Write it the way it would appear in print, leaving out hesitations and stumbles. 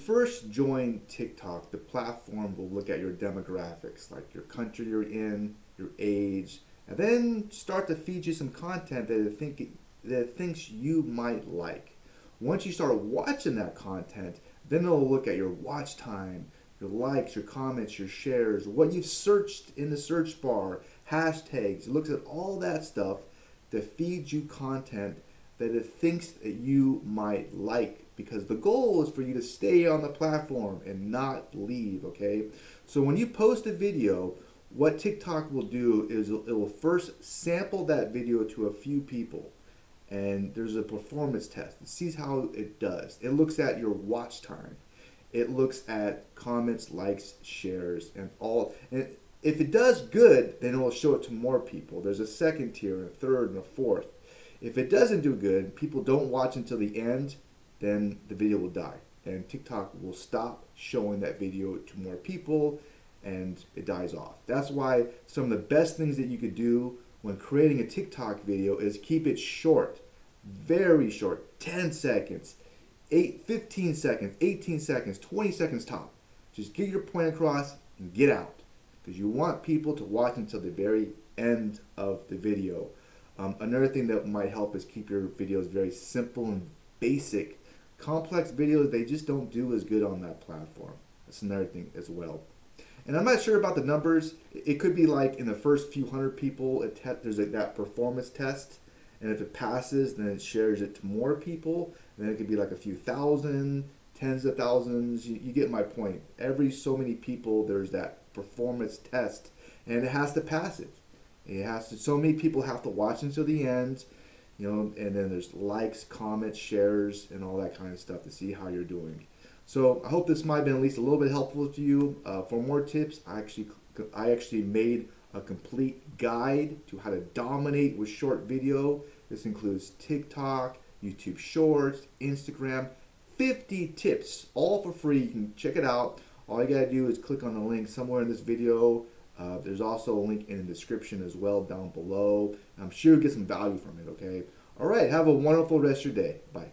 first join TikTok, the platform will look at your demographics, like your country you're in, your age, and then start to feed you some content that it thinks you might like. Once you start watching that content, then it'll look at your watch time, your likes, your comments, your shares, what you've searched in the search bar, hashtags. It looks at all that stuff to feed you content that it thinks that you might like, because the goal is for you to stay on the platform and not leave, okay? So when you post a video, what TikTok will do is it will first sample that video to a few people, and there's a performance test. It sees how it does. It looks at your watch time. It looks at comments, likes, shares, and all. And if it does good, then it will show it to more people. There's a second tier, and a third, and a fourth. If it doesn't do good, people don't watch until the end, then the video will die. And TikTok will stop showing that video to more people, and it dies off. That's why some of the best things that you could do when creating a TikTok video is keep it short, very short, 10 seconds, 15 seconds, 18 seconds, 20 seconds top. Just get your point across and get out, because you want people to watch until the very end of the video. Another thing that might help is keep your videos very simple and basic. Complex videos, they just don't do as good on that platform. That's another thing as well. And I'm not sure about the numbers. It could be like in the first few hundred people, there's like that performance test. And if it passes, then it shares it to more people. And then it could be like a few thousand, tens of thousands. You get my point. Every so many people, there's that performance test. And it has to pass it. So many people have to watch until the end. And then there's likes, comments, shares, and all that kind of stuff to see how you're doing. So I hope this might have been at least a little bit helpful to you. For more tips, I actually made a complete guide to how to dominate with short video. This includes TikTok, YouTube Shorts, Instagram, 50 tips, all for free. You can check it out. All you gotta do is click on the link somewhere in this video. There's also a link in the description as well down below. I'm sure you'll get some value from it, okay? All right, have a wonderful rest of your day. Bye.